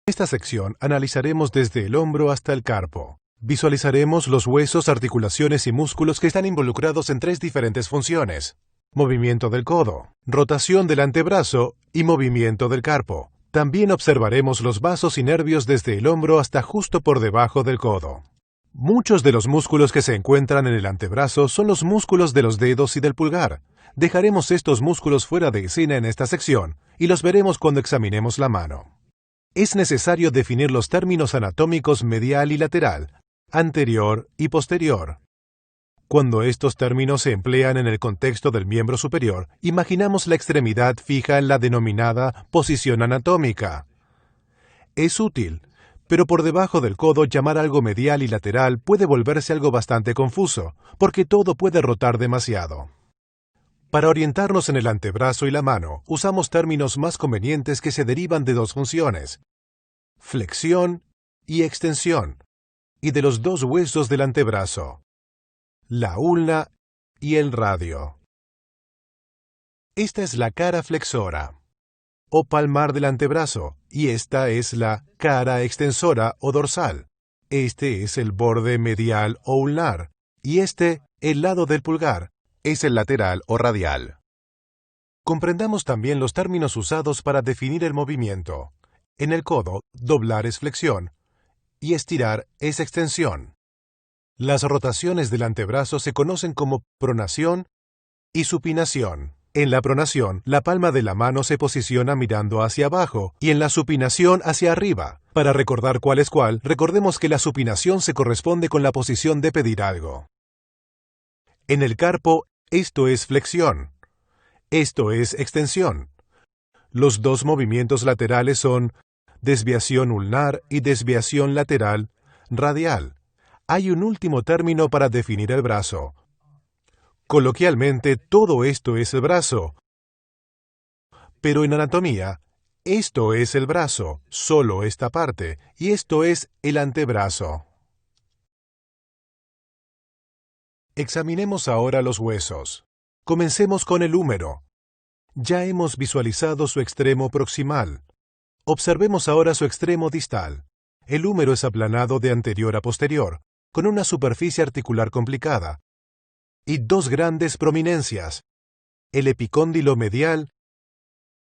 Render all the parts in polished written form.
En esta sección analizaremos desde el hombro hasta el carpo. Visualizaremos los huesos, articulaciones y músculos que están involucrados en 3 diferentes funciones: movimiento del codo, rotación del antebrazo y movimiento del carpo. También observaremos los vasos y nervios desde el hombro hasta justo por debajo del codo. Muchos de los músculos que se encuentran en el antebrazo son los músculos de los dedos y del pulgar. Dejaremos estos músculos fuera de escena en esta sección y los veremos cuando examinemos la mano. Es necesario definir los términos anatómicos medial y lateral, anterior y posterior. Cuando estos términos se emplean en el contexto del miembro superior, imaginamos la extremidad fija en la denominada posición anatómica. Es útil, pero por debajo del codo llamar algo medial y lateral puede volverse algo bastante confuso, porque todo puede rotar demasiado. Para orientarnos en el antebrazo y la mano, usamos términos más convenientes que se derivan de 2 funciones: flexión y extensión, y de los 2 huesos del antebrazo, la ulna y el radio. Esta es la cara flexora o palmar del antebrazo, y esta es la cara extensora o dorsal. Este es el borde medial o ulnar, y este, el lado del pulgar, es el lateral o radial. Comprendamos también los términos usados para definir el movimiento. En el codo, doblar es flexión y estirar es extensión. Las rotaciones del antebrazo se conocen como pronación y supinación. En la pronación, la palma de la mano se posiciona mirando hacia abajo y en la supinación hacia arriba. Para recordar cuál es cuál, recordemos que la supinación se corresponde con la posición de pedir algo. En el carpo, esto es flexión. Esto es extensión. Los 2 movimientos laterales son desviación ulnar y desviación lateral radial. Hay un último término para definir el brazo. Coloquialmente, todo esto es el brazo. Pero en anatomía, esto es el brazo, solo esta parte, y esto es el antebrazo. Examinemos ahora los huesos. Comencemos con el húmero. Ya hemos visualizado su extremo proximal. Observemos ahora su extremo distal. El húmero es aplanado de anterior a posterior, con una superficie articular complicada, y 2 grandes prominencias: el epicóndilo medial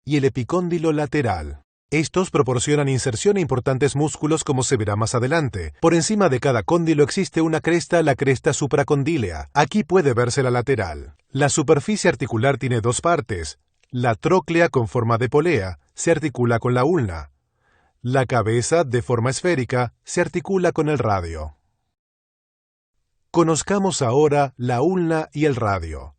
y el epicóndilo lateral. Estos proporcionan inserción a importantes músculos, como se verá más adelante. Por encima de cada cóndilo existe una cresta, la cresta supracondílea. Aquí puede verse la lateral. La superficie articular tiene 2 partes. La tróclea, con forma de polea, se articula con la ulna. La cabeza, de forma esférica, se articula con el radio. Conozcamos ahora la ulna y el radio.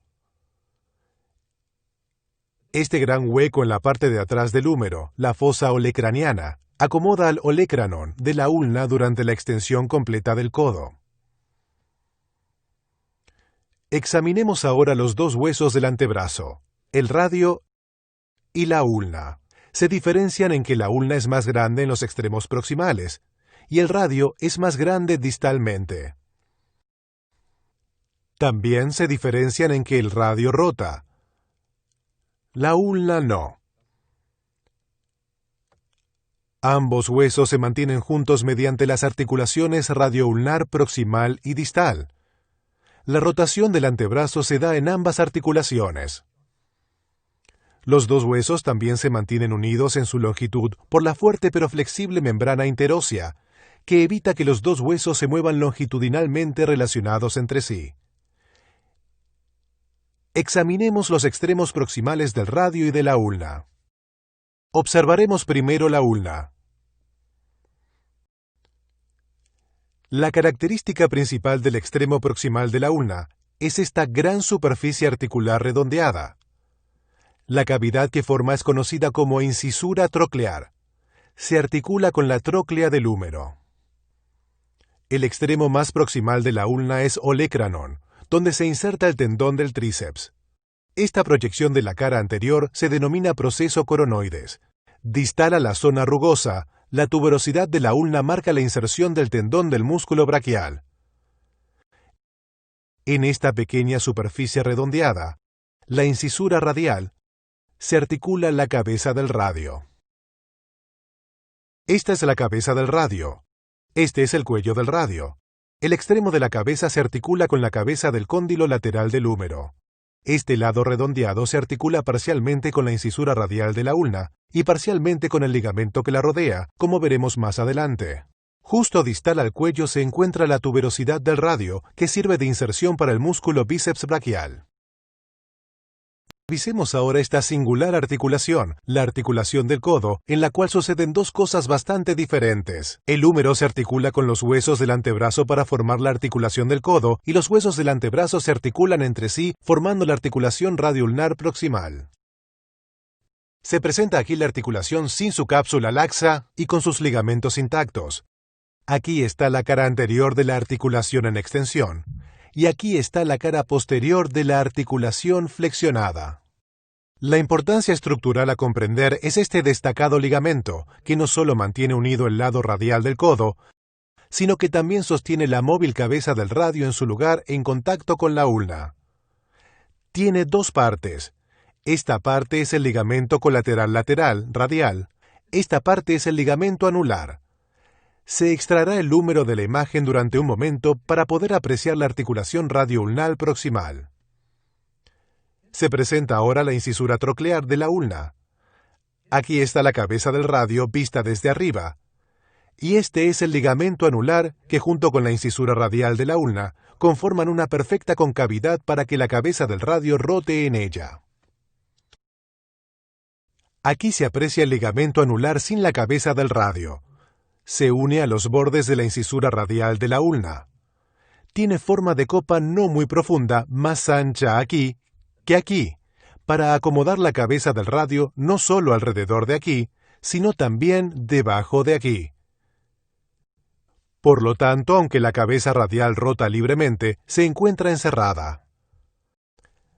Este gran hueco en la parte de atrás del húmero, la fosa olecraniana, acomoda al olecranon de la ulna durante la extensión completa del codo. Examinemos ahora los 2 huesos del antebrazo, el radio y la ulna. Se diferencian en que la ulna es más grande en los extremos proximales y el radio es más grande distalmente. También se diferencian en que el radio rota. La ulna no. Ambos huesos se mantienen juntos mediante las articulaciones radioulnar proximal y distal. La rotación del antebrazo se da en ambas articulaciones. Los 2 huesos también se mantienen unidos en su longitud por la fuerte pero flexible membrana interósea, que evita que los 2 huesos se muevan longitudinalmente relacionados entre sí. Examinemos los extremos proximales del radio y de la ulna. Observaremos primero la ulna. La característica principal del extremo proximal de la ulna es esta gran superficie articular redondeada. La cavidad que forma es conocida como incisura troclear. Se articula con la tróclea del húmero. El extremo más proximal de la ulna es olecranon, donde se inserta el tendón del tríceps. Esta proyección de la cara anterior se denomina proceso coronoides. Distal a la zona rugosa, la tuberosidad de la ulna marca la inserción del tendón del músculo braquial. En esta pequeña superficie redondeada, la incisura radial, se articula la cabeza del radio. Esta es la cabeza del radio. Este es el cuello del radio. El extremo de la cabeza se articula con la cabeza del cóndilo lateral del húmero. Este lado redondeado se articula parcialmente con la incisura radial de la ulna y parcialmente con el ligamento que la rodea, como veremos más adelante. Justo distal al cuello se encuentra la tuberosidad del radio, que sirve de inserción para el músculo bíceps braquial. Revisemos ahora esta singular articulación, la articulación del codo, en la cual suceden dos cosas bastante diferentes. El húmero se articula con los huesos del antebrazo para formar la articulación del codo, y los huesos del antebrazo se articulan entre sí, formando la articulación radioulnar proximal. Se presenta aquí la articulación sin su cápsula laxa y con sus ligamentos intactos. Aquí está la cara anterior de la articulación en extensión, y aquí está la cara posterior de la articulación flexionada. La importancia estructural a comprender es este destacado ligamento, que no solo mantiene unido el lado radial del codo, sino que también sostiene la móvil cabeza del radio en su lugar en contacto con la ulna. Tiene dos partes. Esta parte es el ligamento colateral lateral, radial. Esta parte es el ligamento anular. Se extraerá el húmero de la imagen durante un momento para poder apreciar la articulación radioulnar proximal. Se presenta ahora la incisura troclear de la ulna. Aquí está la cabeza del radio vista desde arriba. Y este es el ligamento anular que junto con la incisura radial de la ulna conforman una perfecta concavidad para que la cabeza del radio rote en ella. Aquí se aprecia el ligamento anular sin la cabeza del radio. Se une a los bordes de la incisura radial de la ulna. Tiene forma de copa no muy profunda, más ancha aquí que aquí, para acomodar la cabeza del radio no solo alrededor de aquí, sino también debajo de aquí. Por lo tanto, aunque la cabeza radial rota libremente, se encuentra encerrada.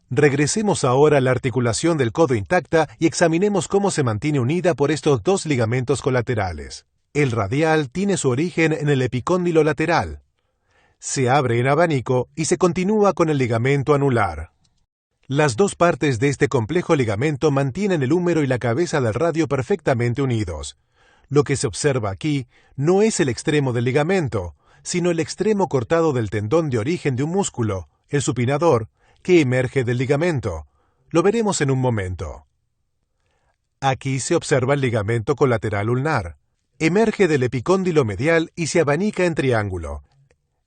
Regresemos ahora a la articulación del codo intacta y examinemos cómo se mantiene unida por estos dos ligamentos colaterales. El radial tiene su origen en el epicóndilo lateral. Se abre en abanico y se continúa con el ligamento anular. Las dos partes de este complejo ligamento mantienen el húmero y la cabeza del radio perfectamente unidos. Lo que se observa aquí no es el extremo del ligamento, sino el extremo cortado del tendón de origen de un músculo, el supinador, que emerge del ligamento. Lo veremos en un momento. Aquí se observa el ligamento colateral ulnar. Emerge del epicóndilo medial y se abanica en triángulo.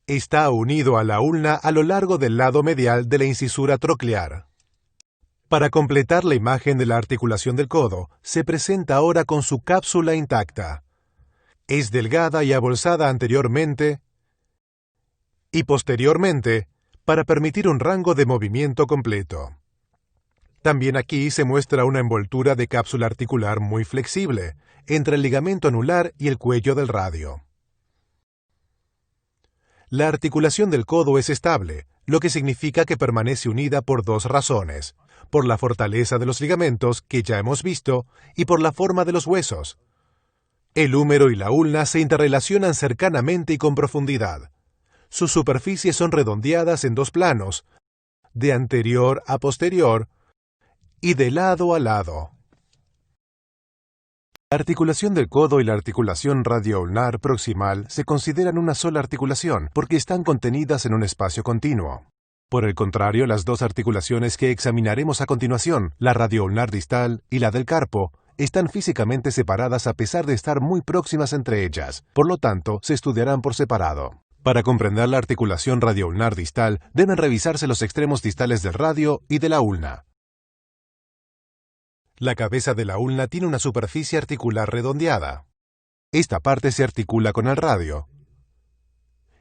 Está unido a la ulna a lo largo del lado medial de la incisura troclear. Para completar la imagen de la articulación del codo, se presenta ahora con su cápsula intacta. Es delgada y abolsada anteriormente y posteriormente para permitir un rango de movimiento completo. También aquí se muestra una envoltura de cápsula articular muy flexible entre el ligamento anular y el cuello del radio. La articulación del codo es estable, lo que significa que permanece unida por dos razones: por la fortaleza de los ligamentos, que ya hemos visto, y por la forma de los huesos. El húmero y la ulna se interrelacionan cercanamente y con profundidad. Sus superficies son redondeadas en dos planos, de anterior a posterior y de lado a lado. La articulación del codo y la articulación radioulnar proximal se consideran una sola articulación porque están contenidas en un espacio continuo. Por el contrario, las dos articulaciones que examinaremos a continuación, la radioulnar distal y la del carpo, están físicamente separadas a pesar de estar muy próximas entre ellas, por lo tanto, se estudiarán por separado. Para comprender la articulación radioulnar distal, deben revisarse los extremos distales del radio y de la ulna. La cabeza de la ulna tiene una superficie articular redondeada. Esta parte se articula con el radio.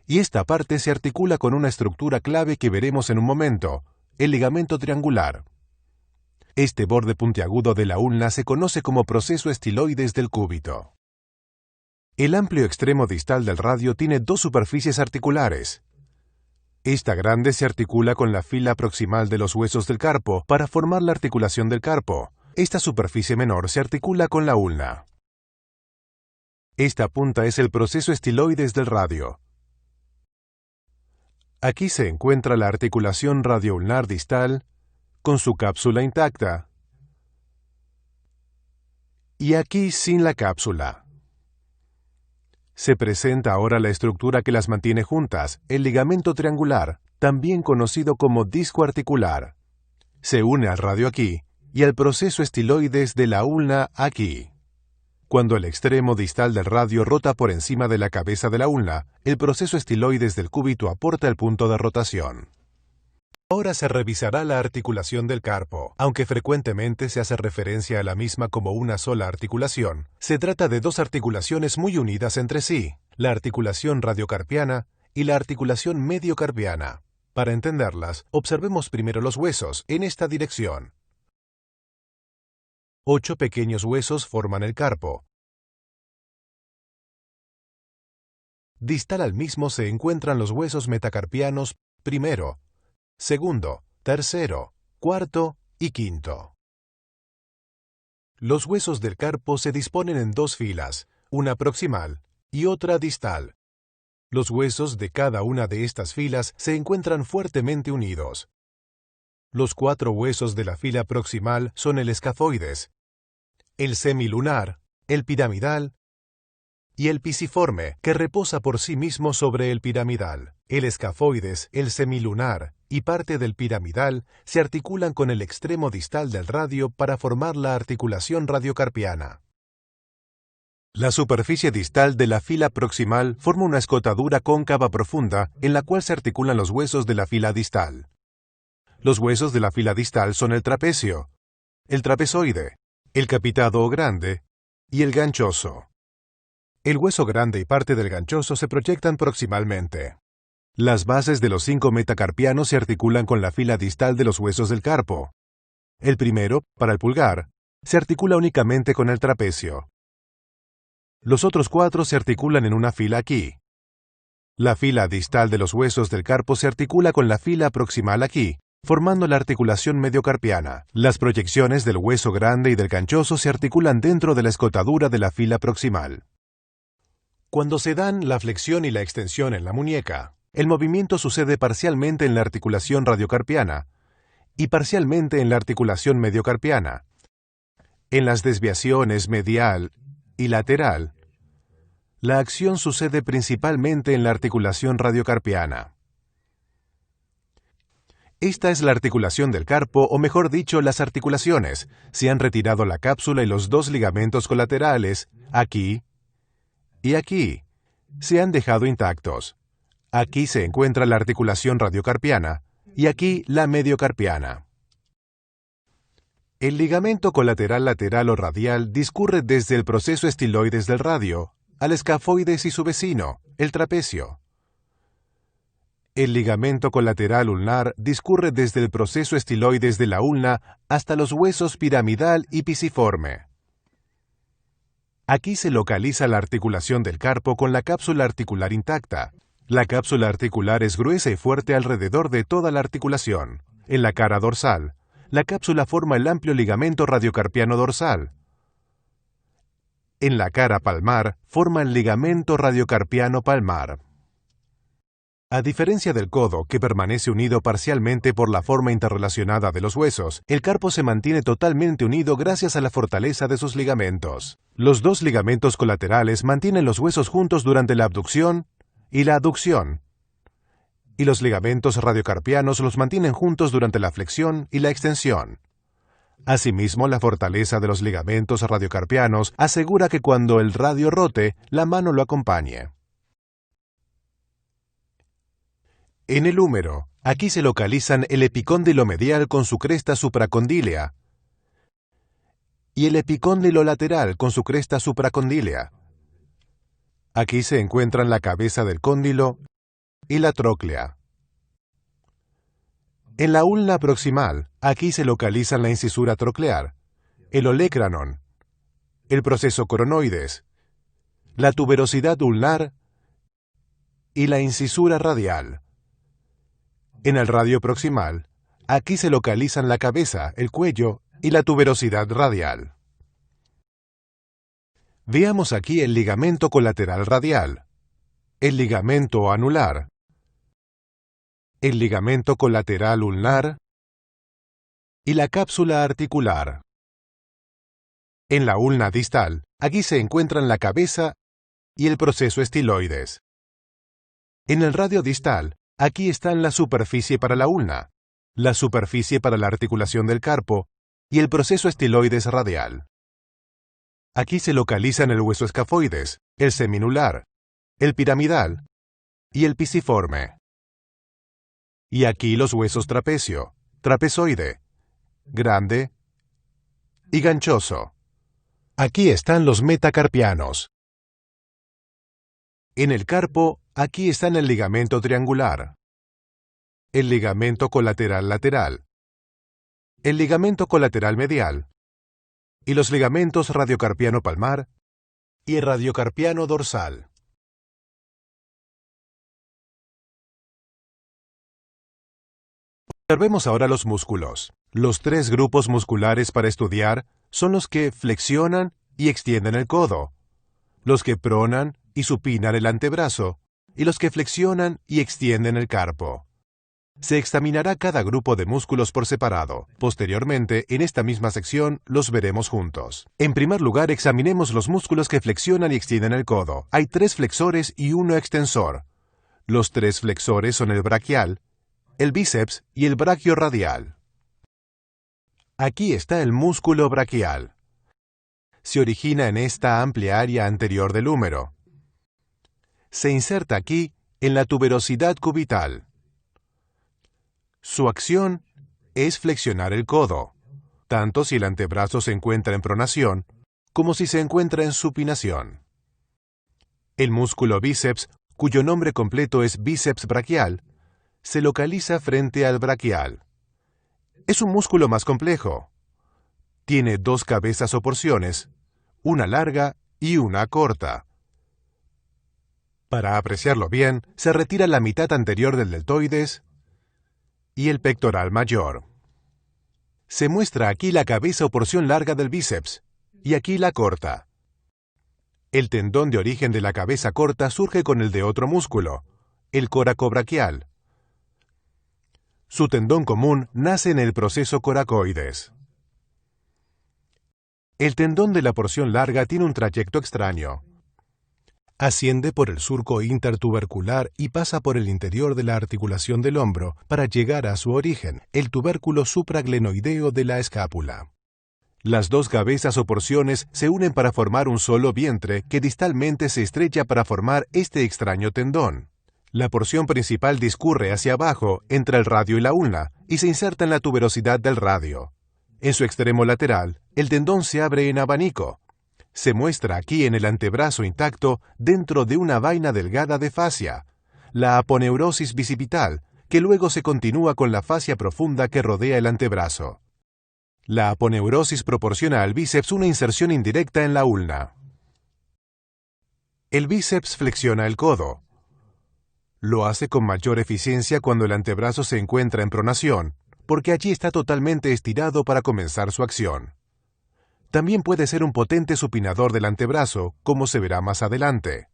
Y esta parte se articula con una estructura clave que veremos en un momento, el ligamento triangular. Este borde puntiagudo de la ulna se conoce como proceso estiloides del cúbito. El amplio extremo distal del radio tiene dos superficies articulares. Esta grande se articula con la fila proximal de los huesos del carpo para formar la articulación del carpo. Esta superficie menor se articula con la ulna. Esta punta es el proceso estiloides del radio. Aquí se encuentra la articulación radioulnar distal con su cápsula intacta. Y aquí sin la cápsula. Se presenta ahora la estructura que las mantiene juntas, el ligamento triangular, también conocido como disco articular. Se une al radio aquí y al proceso estiloides de la ulna aquí. Cuando el extremo distal del radio rota por encima de la cabeza de la ulna, el proceso estiloides del cúbito aporta el punto de rotación. Ahora se revisará la articulación del carpo. Aunque frecuentemente se hace referencia a la misma como una sola articulación, se trata de dos articulaciones muy unidas entre sí, la articulación radiocarpiana y la articulación mediocarpiana. Para entenderlas, observemos primero los huesos en esta dirección. 8 pequeños huesos forman el carpo. Distal al mismo se encuentran los huesos metacarpianos primero, segundo, tercero, cuarto y quinto. Los huesos del carpo se disponen en dos filas, una proximal y otra distal. Los huesos de cada una de estas filas se encuentran fuertemente unidos. Los 4 huesos de la fila proximal son el escafoides, el semilunar, el piramidal y el pisiforme, que reposa por sí mismo sobre el piramidal. El escafoides, el semilunar y parte del piramidal se articulan con el extremo distal del radio para formar la articulación radiocarpiana. La superficie distal de la fila proximal forma una escotadura cóncava profunda en la cual se articulan los huesos de la fila distal. Los huesos de la fila distal son el trapecio, el trapezoide, el capitado o grande y el ganchoso. El hueso grande y parte del ganchoso se proyectan proximalmente. Las bases de los 5 metacarpianos se articulan con la fila distal de los huesos del carpo. El primero, para el pulgar, se articula únicamente con el trapecio. Los otros 4 se articulan en una fila aquí. La fila distal de los huesos del carpo se articula con la fila proximal aquí, formando la articulación mediocarpiana. Las proyecciones del hueso grande y del ganchoso se articulan dentro de la escotadura de la fila proximal. Cuando se dan la flexión y la extensión en la muñeca, el movimiento sucede parcialmente en la articulación radiocarpiana y parcialmente en la articulación mediocarpiana. En las desviaciones medial y lateral, la acción sucede principalmente en la articulación radiocarpiana. Esta es la articulación del carpo, o mejor dicho, las articulaciones. Se han retirado la cápsula y los 2 ligamentos colaterales, aquí y aquí. Se han dejado intactos. Aquí se encuentra la articulación radiocarpiana y aquí la mediocarpiana. El ligamento colateral lateral o radial discurre desde el proceso estiloides del radio al escafoides y su vecino, el trapecio. El ligamento colateral ulnar discurre desde el proceso estiloides de la ulna hasta los huesos piramidal y pisiforme. Aquí se localiza la articulación del carpo con la cápsula articular intacta. La cápsula articular es gruesa y fuerte alrededor de toda la articulación. En la cara dorsal, la cápsula forma el amplio ligamento radiocarpiano dorsal. En la cara palmar, forma el ligamento radiocarpiano palmar. A diferencia del codo, que permanece unido parcialmente por la forma interrelacionada de los huesos, el carpo se mantiene totalmente unido gracias a la fortaleza de sus ligamentos. Los 2 ligamentos colaterales mantienen los huesos juntos durante la abducción y la aducción, y los ligamentos radiocarpianos los mantienen juntos durante la flexión y la extensión. Asimismo, la fortaleza de los ligamentos radiocarpianos asegura que cuando el radio rote, la mano lo acompañe. En el húmero, aquí se localizan el epicóndilo medial con su cresta supracondílea y el epicóndilo lateral con su cresta supracondílea. Aquí se encuentran la cabeza del cóndilo y la tróclea. En la ulna proximal, aquí se localizan la incisura troclear, el olecranon, el proceso coronoides, la tuberosidad ulnar y la incisura radial. En el radio proximal, aquí se localizan la cabeza, el cuello y la tuberosidad radial. Veamos aquí el ligamento colateral radial, el ligamento anular, el ligamento colateral ulnar y la cápsula articular. En la ulna distal, aquí se encuentran la cabeza y el proceso estiloides. En el radio distal, aquí están la superficie para la ulna, la superficie para la articulación del carpo y el proceso estiloides radial. Aquí se localizan el hueso escafoides, el seminular, el piramidal y el pisiforme. Y aquí los huesos trapecio, trapezoide, grande y ganchoso. Aquí están los metacarpianos. En el carpo, aquí están el ligamento triangular, el ligamento colateral lateral, el ligamento colateral medial y los ligamentos radiocarpiano palmar y radiocarpiano dorsal. Observemos ahora los músculos. Los tres grupos musculares para estudiar son los que flexionan y extienden el codo, los que pronan y supinan el antebrazo, y los que flexionan y extienden el carpo. Se examinará cada grupo de músculos por separado. Posteriormente, en esta misma sección, los veremos juntos. En primer lugar, examinemos los músculos que flexionan y extienden el codo. Hay 3 flexores y 1 extensor. Los 3 flexores son el braquial, el bíceps y el brachioradial. Aquí está el músculo braquial. Se origina en esta amplia área anterior del húmero. Se inserta aquí en la tuberosidad cubital. Su acción es flexionar el codo, tanto si el antebrazo se encuentra en pronación como si se encuentra en supinación. El músculo bíceps, cuyo nombre completo es bíceps braquial, se localiza frente al braquial. Es un músculo más complejo. Tiene 2 cabezas o porciones, una larga y una corta. Para apreciarlo bien, se retira la mitad anterior del deltoides y el pectoral mayor. Se muestra aquí la cabeza o porción larga del bíceps, y aquí la corta. El tendón de origen de la cabeza corta surge con el de otro músculo, el coracobraquial. Su tendón común nace en el proceso coracoides. El tendón de la porción larga tiene un trayecto extraño. Asciende por el surco intertubercular y pasa por el interior de la articulación del hombro para llegar a su origen, el tubérculo supraglenoideo de la escápula. Las 2 cabezas o porciones se unen para formar un solo vientre que distalmente se estrecha para formar este extraño tendón. La porción principal discurre hacia abajo entre el radio y la ulna y se inserta en la tuberosidad del radio. En su extremo lateral, el tendón se abre en abanico. Se muestra aquí en el antebrazo intacto dentro de una vaina delgada de fascia, la aponeurosis bicipital, que luego se continúa con la fascia profunda que rodea el antebrazo. La aponeurosis proporciona al bíceps una inserción indirecta en la ulna. El bíceps flexiona el codo. Lo hace con mayor eficiencia cuando el antebrazo se encuentra en pronación, porque allí está totalmente estirado para comenzar su acción. También puede ser un potente supinador del antebrazo, como se verá más adelante.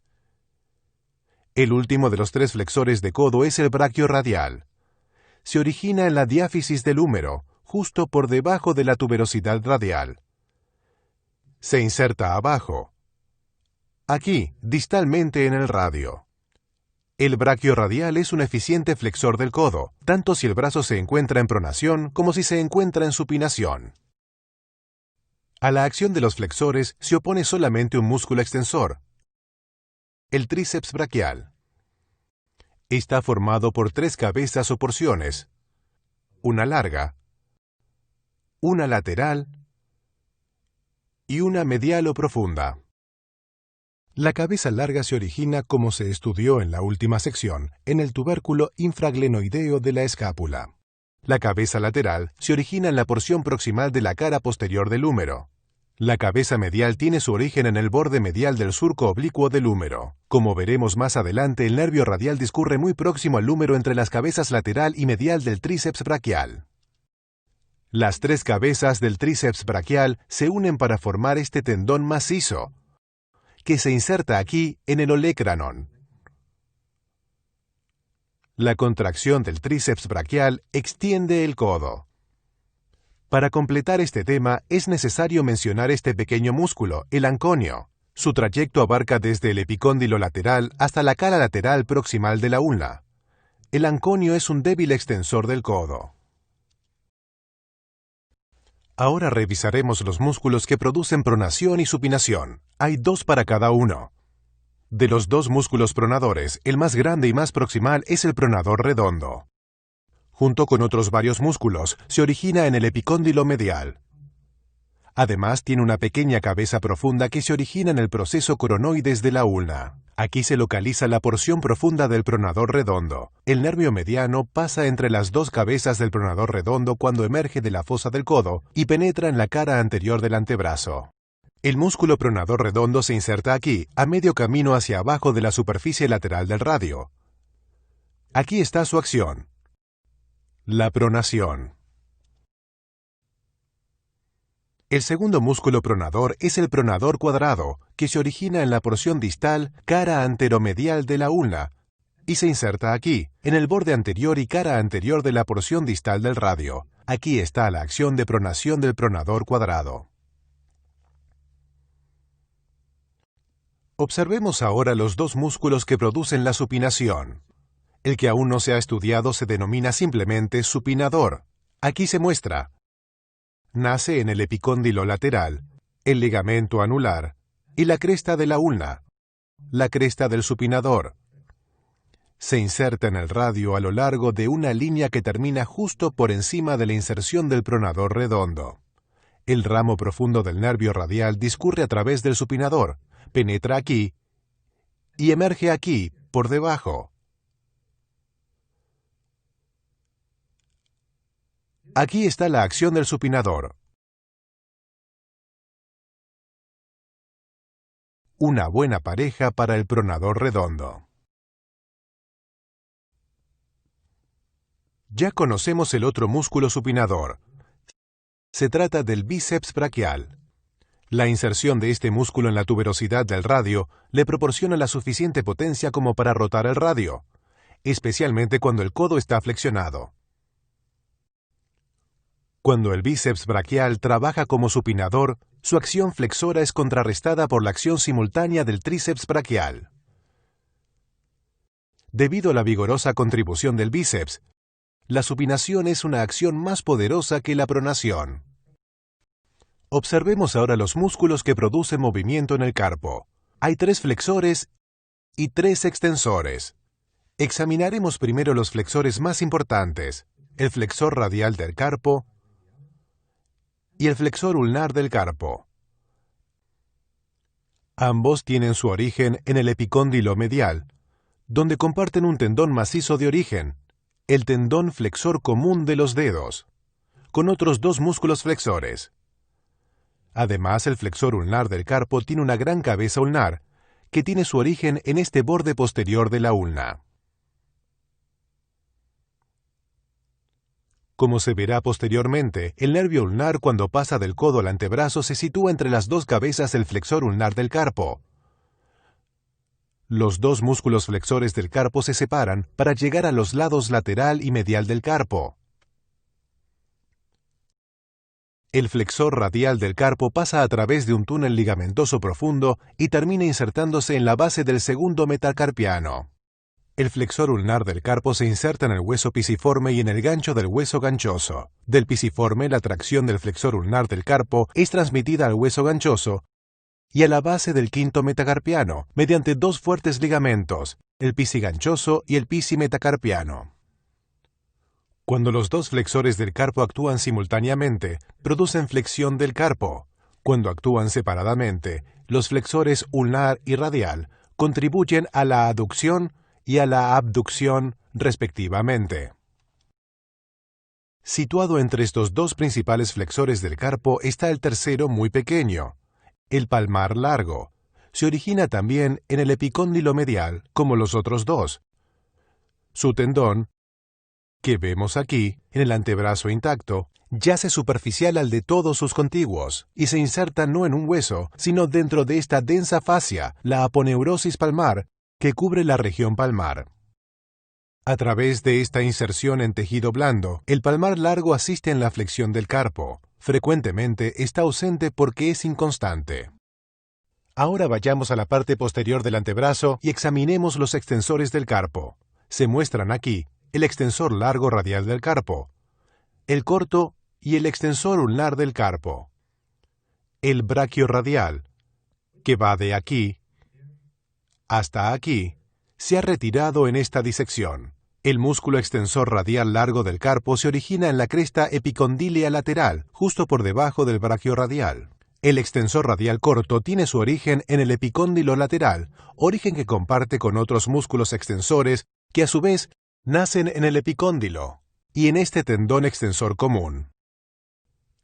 El último de los 3 flexores de codo es el brachioradial. Se origina en la diáfisis del húmero, justo por debajo de la tuberosidad radial. Se inserta abajo, aquí, distalmente en el radio. El brachioradial es un eficiente flexor del codo, tanto si el brazo se encuentra en pronación como si se encuentra en supinación. A la acción de los flexores se opone solamente un músculo extensor, el tríceps braquial. Está formado por 3 cabezas o porciones, una larga, una lateral y una medial o profunda. La cabeza larga se origina, como se estudió en la última sección, en el tubérculo infraglenoideo de la escápula. La cabeza lateral se origina en la porción proximal de la cara posterior del húmero. La cabeza medial tiene su origen en el borde medial del surco oblicuo del húmero. Como veremos más adelante, el nervio radial discurre muy próximo al húmero entre las cabezas lateral y medial del tríceps braquial. Las 3 cabezas del tríceps braquial se unen para formar este tendón macizo, que se inserta aquí en el olecranon. La contracción del tríceps braquial extiende el codo. Para completar este tema, es necesario mencionar este pequeño músculo, el anconio. Su trayecto abarca desde el epicóndilo lateral hasta la cara lateral proximal de la ulna. El anconio es un débil extensor del codo. Ahora revisaremos los músculos que producen pronación y supinación. Hay 2 para cada uno. De los 2 músculos pronadores, el más grande y más proximal es el pronador redondo. Junto con otros varios músculos, se origina en el epicóndilo medial. Además, tiene una pequeña cabeza profunda que se origina en el proceso coronoides de la ulna. Aquí se localiza la porción profunda del pronador redondo. El nervio mediano pasa entre las 2 cabezas del pronador redondo cuando emerge de la fosa del codo y penetra en la cara anterior del antebrazo. El músculo pronador redondo se inserta aquí, a medio camino hacia abajo de la superficie lateral del radio. Aquí está su acción: la pronación. El segundo músculo pronador es el pronador cuadrado, que se origina en la porción distal cara anteromedial de la ulna y se inserta aquí, en el borde anterior y cara anterior de la porción distal del radio. Aquí está la acción de pronación del pronador cuadrado. Observemos ahora los 2 músculos que producen la supinación. El que aún no se ha estudiado se denomina simplemente supinador. Aquí se muestra. Nace en el epicóndilo lateral, el ligamento anular y la cresta de la ulna, la cresta del supinador. Se inserta en el radio a lo largo de una línea que termina justo por encima de la inserción del pronador redondo. El ramo profundo del nervio radial discurre a través del supinador, penetra aquí y emerge aquí, por debajo. Aquí está la acción del supinador. Una buena pareja para el pronador redondo. Ya conocemos el otro músculo supinador. Se trata del bíceps braquial. La inserción de este músculo en la tuberosidad del radio le proporciona la suficiente potencia como para rotar el radio, especialmente cuando el codo está flexionado. Cuando el bíceps braquial trabaja como supinador, su acción flexora es contrarrestada por la acción simultánea del tríceps braquial. Debido a la vigorosa contribución del bíceps, la supinación es una acción más poderosa que la pronación. Observemos ahora los músculos que producen movimiento en el carpo. Hay 3 flexores y 3 extensores. Examinaremos primero los flexores más importantes, el flexor radial del carpo y el flexor ulnar del carpo. Ambos tienen su origen en el epicóndilo medial, donde comparten un tendón macizo de origen, el tendón flexor común de los dedos, con otros 2 músculos flexores. Además, el flexor ulnar del carpo tiene una gran cabeza ulnar, que tiene su origen en este borde posterior de la ulna. Como se verá posteriormente, el nervio ulnar cuando pasa del codo al antebrazo se sitúa entre las 2 cabezas del flexor ulnar del carpo. Los 2 músculos flexores del carpo se separan para llegar a los lados lateral y medial del carpo. El flexor radial del carpo pasa a través de un túnel ligamentoso profundo y termina insertándose en la base del segundo metacarpiano. El flexor ulnar del carpo se inserta en el hueso pisiforme y en el gancho del hueso ganchoso. Del pisiforme, la tracción del flexor ulnar del carpo es transmitida al hueso ganchoso y a la base del quinto metacarpiano mediante 2 fuertes ligamentos, el pisiganchoso y el pisimetacarpiano. Cuando los 2 flexores del carpo actúan simultáneamente, producen flexión del carpo. Cuando actúan separadamente, los flexores ulnar y radial contribuyen a la aducción y a la abducción, respectivamente. Situado entre estos 2 principales flexores del carpo está el tercero muy pequeño, el palmar largo. Se origina también en el epicóndilo medial, como los otros 2. Su tendón, que vemos aquí, en el antebrazo intacto, yace superficial al de todos sus contiguos, y se inserta no en un hueso, sino dentro de esta densa fascia, la aponeurosis palmar, que cubre la región palmar. A través de esta inserción en tejido blando, el palmar largo asiste en la flexión del carpo. Frecuentemente está ausente porque es inconstante. Ahora vayamos a la parte posterior del antebrazo y examinemos los extensores del carpo. Se muestran aquí el extensor largo radial del carpo, el corto y el extensor ulnar del carpo. El brachiorradial, que va de aquí hasta aquí, se ha retirado en esta disección. El músculo extensor radial largo del carpo se origina en la cresta epicondílea lateral, justo por debajo del brachiorradial. El extensor radial corto tiene su origen en el epicóndilo lateral, origen que comparte con otros músculos extensores que a su vez nacen en el epicóndilo y en este tendón extensor común.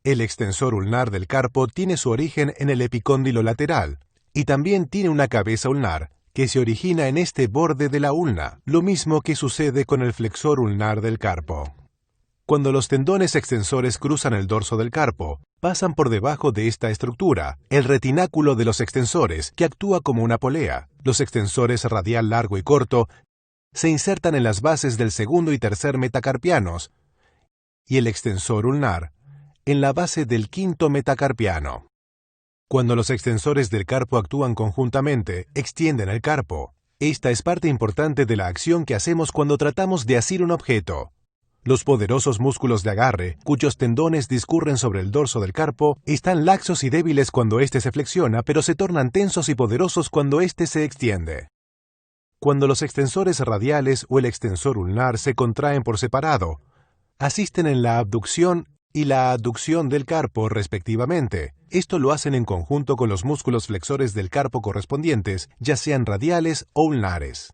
El extensor ulnar del carpo tiene su origen en el epicóndilo lateral y también tiene una cabeza ulnar que se origina en este borde de la ulna, lo mismo que sucede con el flexor ulnar del carpo. Cuando los tendones extensores cruzan el dorso del carpo, pasan por debajo de esta estructura, el retináculo de los extensores, que actúa como una polea. Los extensores radial largo y corto se insertan en las bases del segundo y tercer metacarpianos, y el extensor ulnar en la base del quinto metacarpiano. Cuando los extensores del carpo actúan conjuntamente, extienden el carpo. Esta es parte importante de la acción que hacemos cuando tratamos de asir un objeto. Los poderosos músculos de agarre, cuyos tendones discurren sobre el dorso del carpo, están laxos y débiles cuando éste se flexiona, pero se tornan tensos y poderosos cuando éste se extiende. Cuando los extensores radiales o el extensor ulnar se contraen por separado, asisten en la abducción y la aducción del carpo respectivamente. Esto lo hacen en conjunto con los músculos flexores del carpo correspondientes, ya sean radiales o ulnares.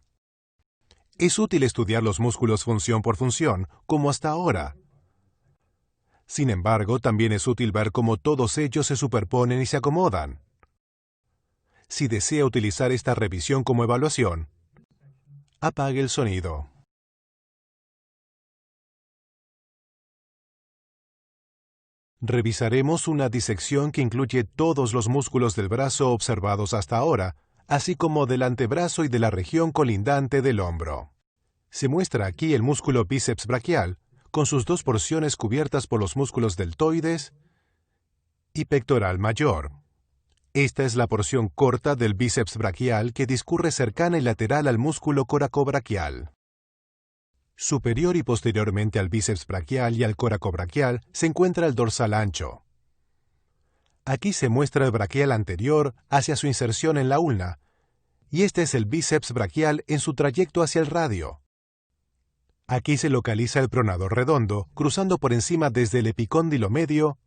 Es útil estudiar los músculos función por función, como hasta ahora. Sin embargo, también es útil ver cómo todos ellos se superponen y se acomodan. Si desea utilizar esta revisión como evaluación, apague el sonido. Revisaremos una disección que incluye todos los músculos del brazo observados hasta ahora, así como del antebrazo y de la región colindante del hombro. Se muestra aquí el músculo bíceps braquial, con sus dos porciones cubiertas por los músculos deltoides y pectoral mayor. Esta es la porción corta del bíceps braquial que discurre cercana y lateral al músculo coracobraquial. Superior y posteriormente al bíceps braquial y al coracobraquial se encuentra el dorsal ancho. Aquí se muestra el braquial anterior hacia su inserción en la ulna, y este es el bíceps braquial en su trayecto hacia el radio. Aquí se localiza el pronador redondo, cruzando por encima desde el epicóndilo medio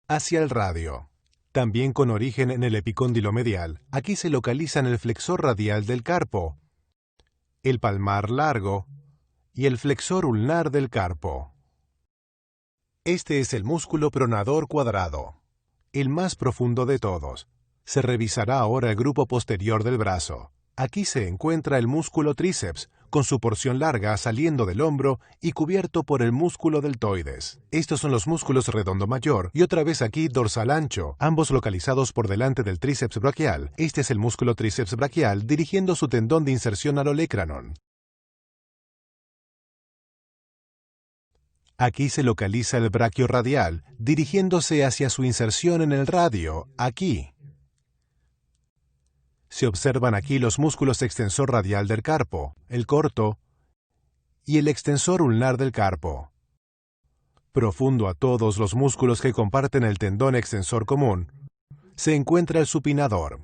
hacia el radio. También con origen en el epicóndilo medial, aquí se localizan el flexor radial del carpo, el palmar largo y el flexor ulnar del carpo. Este es el músculo pronador cuadrado, el más profundo de todos. Se revisará ahora el grupo posterior del brazo. Aquí se encuentra el músculo tríceps, con su porción larga saliendo del hombro y cubierto por el músculo deltoides. Estos son los músculos redondo mayor y otra vez aquí dorsal ancho, ambos localizados por delante del tríceps braquial. Este es el músculo tríceps braquial dirigiendo su tendón de inserción al olecranon. Aquí se localiza el brachiorradial, dirigiéndose hacia su inserción en el radio, aquí. Se observan aquí los músculos extensor radial del carpo, el corto, y el extensor ulnar del carpo. Profundo a todos los músculos que comparten el tendón extensor común, se encuentra el supinador.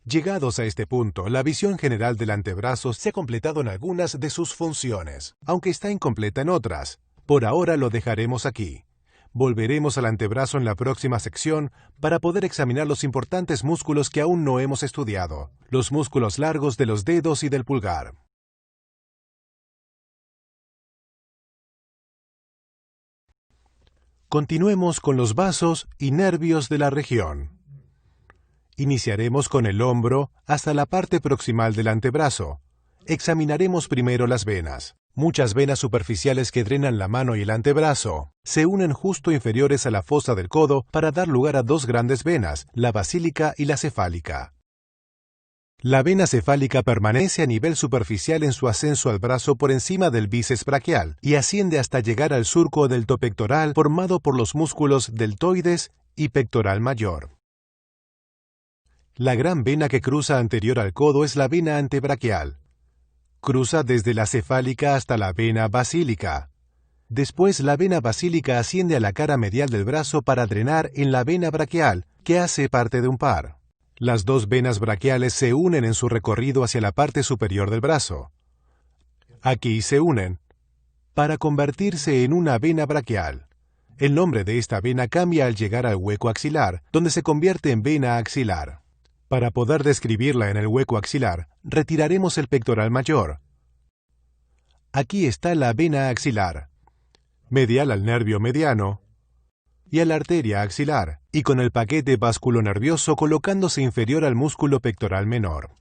Llegados a este punto, la visión general del antebrazo se ha completado en algunas de sus funciones, aunque está incompleta en otras. Por ahora lo dejaremos aquí. Volveremos al antebrazo en la próxima sección para poder examinar los importantes músculos que aún no hemos estudiado, los músculos largos de los dedos y del pulgar. Continuemos con los vasos y nervios de la región. Iniciaremos con el hombro hasta la parte proximal del antebrazo. Examinaremos primero las venas. Muchas venas superficiales que drenan la mano y el antebrazo se unen justo inferiores a la fosa del codo para dar lugar a dos grandes venas, la basílica y la cefálica. La vena cefálica permanece a nivel superficial en su ascenso al brazo por encima del bíceps braquial y asciende hasta llegar al surco deltopectoral formado por los músculos deltoides y pectoral mayor. La gran vena que cruza anterior al codo es la vena antebraquial. Cruza desde la cefálica hasta la vena basílica. Después la vena basílica asciende a la cara medial del brazo para drenar en la vena braquial, que hace parte de un par. Las dos venas braquiales se unen en su recorrido hacia la parte superior del brazo. Aquí se unen para convertirse en una vena braquial. El nombre de esta vena cambia al llegar al hueco axilar, donde se convierte en vena axilar. Para poder describirla en el hueco axilar, retiraremos el pectoral mayor. Aquí está la vena axilar, medial al nervio mediano y a la arteria axilar, y con el paquete vasculonervioso colocándose inferior al músculo pectoral menor.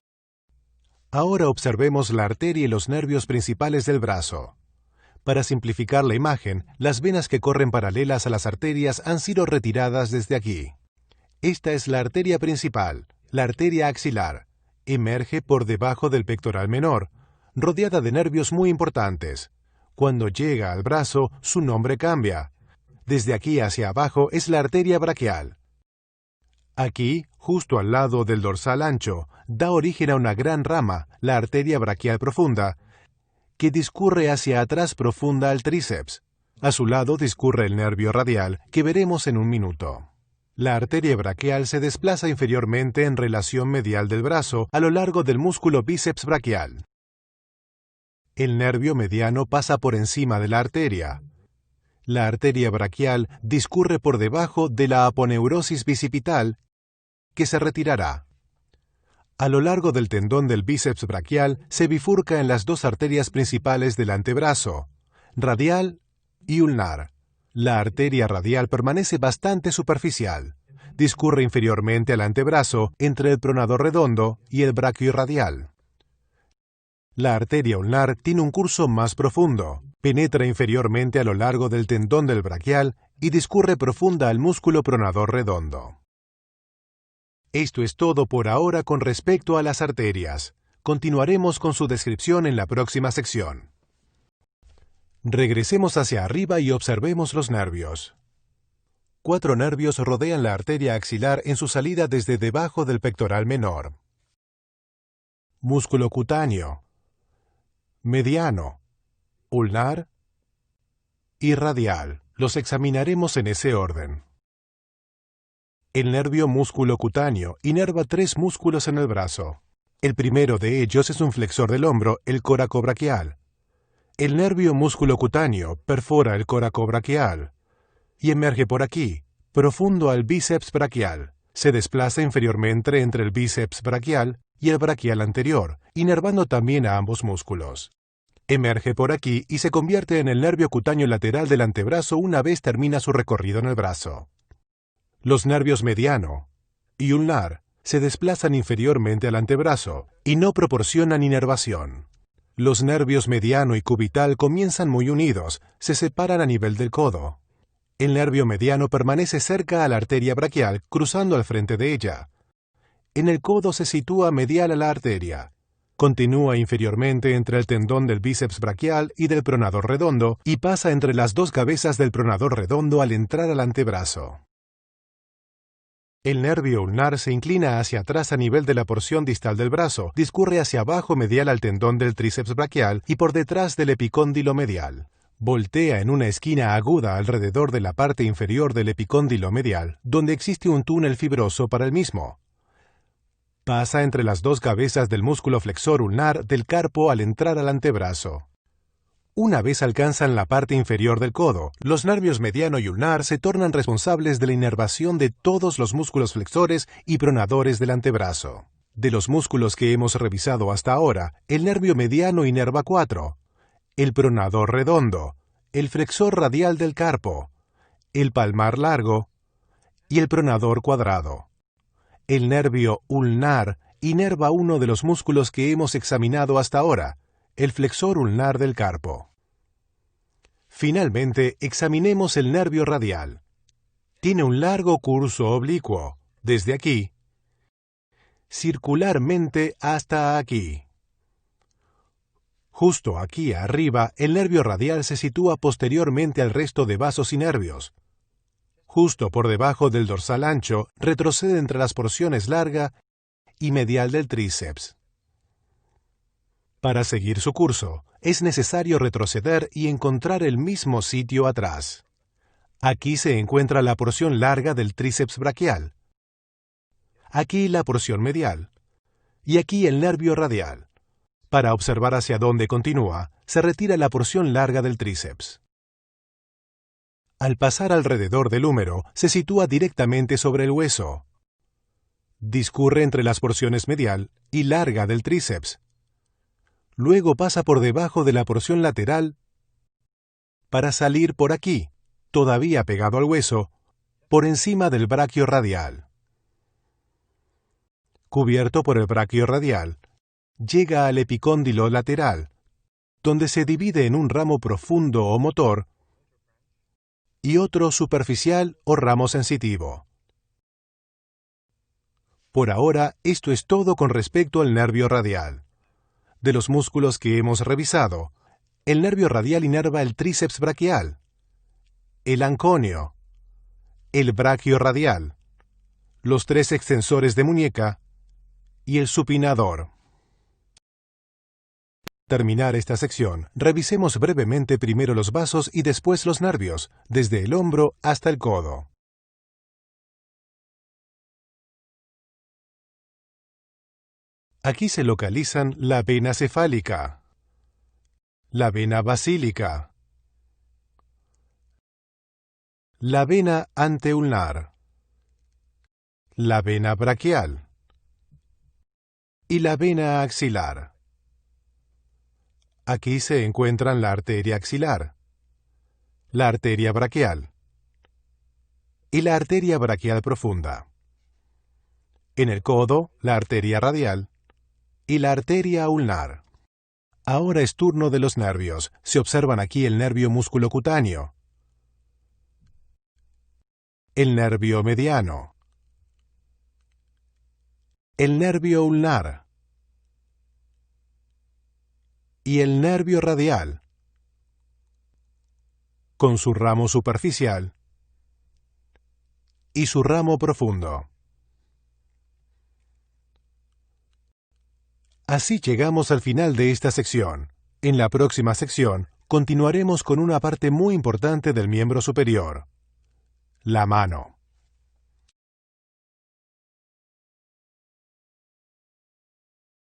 Ahora observemos la arteria y los nervios principales del brazo. Para simplificar la imagen, las venas que corren paralelas a las arterias han sido retiradas desde aquí. Esta es la arteria principal, la arteria axilar. Emerge por debajo del pectoral menor, rodeada de nervios muy importantes. Cuando llega al brazo, su nombre cambia. Desde aquí hacia abajo es la arteria braquial. Aquí, justo al lado del dorsal ancho, da origen a una gran rama, la arteria braquial profunda, que discurre hacia atrás profunda al tríceps. A su lado discurre el nervio radial, que veremos en un minuto. La arteria braquial se desplaza inferiormente en relación medial del brazo a lo largo del músculo bíceps braquial. El nervio mediano pasa por encima de la arteria. La arteria braquial discurre por debajo de la aponeurosis bicipital, que se retirará. A lo largo del tendón del bíceps braquial se bifurca en las dos arterias principales del antebrazo, radial y ulnar. La arteria radial permanece bastante superficial. Discurre inferiormente al antebrazo entre el pronador redondo y el braquio radial. La arteria ulnar tiene un curso más profundo. Penetra inferiormente a lo largo del tendón del braquial y discurre profunda al músculo pronador redondo. Esto es todo por ahora con respecto a las arterias. Continuaremos con su descripción en la próxima sección. Regresemos hacia arriba y observemos los nervios. 4 nervios rodean la arteria axilar en su salida desde debajo del pectoral menor. Músculo cutáneo, mediano, ulnar y radial. Los examinaremos en ese orden. El nervio músculo cutáneo inerva 3 músculos en el brazo. El primero de ellos es un flexor del hombro, el coracobraquial. El nervio músculo cutáneo perfora el coracobraquial y emerge por aquí, profundo al bíceps braquial. Se desplaza inferiormente entre el bíceps braquial y el braquial anterior, inervando también a ambos músculos. Emerge por aquí y se convierte en el nervio cutáneo lateral del antebrazo una vez termina su recorrido en el brazo. Los nervios mediano y ulnar se desplazan inferiormente al antebrazo y no proporcionan inervación. Los nervios mediano y cubital comienzan muy unidos, se separan a nivel del codo. El nervio mediano permanece cerca a la arteria braquial, cruzando al frente de ella. En el codo se sitúa medial a la arteria. Continúa inferiormente entre el tendón del bíceps braquial y del pronador redondo y pasa entre las dos cabezas del pronador redondo al entrar al antebrazo. El nervio ulnar se inclina hacia atrás a nivel de la porción distal del brazo, discurre hacia abajo medial al tendón del tríceps braquial y por detrás del epicóndilo medial. Voltea en una esquina aguda alrededor de la parte inferior del epicóndilo medial, donde existe un túnel fibroso para el mismo. Pasa entre las dos cabezas del músculo flexor ulnar del carpo al entrar al antebrazo. Una vez alcanzan la parte inferior del codo, los nervios mediano y ulnar se tornan responsables de la inervación de todos los músculos flexores y pronadores del antebrazo. De los músculos que hemos revisado hasta ahora, el nervio mediano inerva 4, el pronador redondo, el flexor radial del carpo, el palmar largo y el pronador cuadrado. El nervio ulnar inerva uno de los músculos que hemos examinado hasta ahora, el flexor ulnar del carpo. Finalmente, examinemos el nervio radial. Tiene un largo curso oblicuo, desde aquí, circularmente hasta aquí. Justo aquí arriba, el nervio radial se sitúa posteriormente al resto de vasos y nervios. Justo por debajo del dorsal ancho, retrocede entre las porciones larga y medial del tríceps. Para seguir su curso, es necesario retroceder y encontrar el mismo sitio atrás. Aquí se encuentra la porción larga del tríceps braquial. Aquí la porción medial. Y aquí el nervio radial. Para observar hacia dónde continúa, se retira la porción larga del tríceps. Al pasar alrededor del húmero, se sitúa directamente sobre el hueso. Discurre entre las porciones medial y larga del tríceps. Luego pasa por debajo de la porción lateral para salir por aquí, todavía pegado al hueso, por encima del braquio radial. Cubierto por el braquio radial, llega al epicóndilo lateral, donde se divide en un ramo profundo o motor y otro superficial o ramo sensitivo. Por ahora, esto es todo con respecto al nervio radial. De los músculos que hemos revisado, el nervio radial inerva el tríceps braquial, el anconio, el braquio radial, los 3 extensores de muñeca y el supinador. Para terminar esta sección, revisemos brevemente primero los vasos y después los nervios, desde el hombro hasta el codo. Aquí se localizan la vena cefálica, la vena basílica, la vena anteulnar, la vena braquial y la vena axilar. Aquí se encuentran la arteria axilar, la arteria braquial y la arteria braquial profunda. En el codo, la arteria radial y la arteria ulnar. Ahora es turno de los nervios. Se observan aquí el nervio musculocutáneo, el nervio mediano, el nervio ulnar y el nervio radial, con su ramo superficial y su ramo profundo. Así llegamos al final de esta sección. En la próxima sección, continuaremos con una parte muy importante del miembro superior, la mano.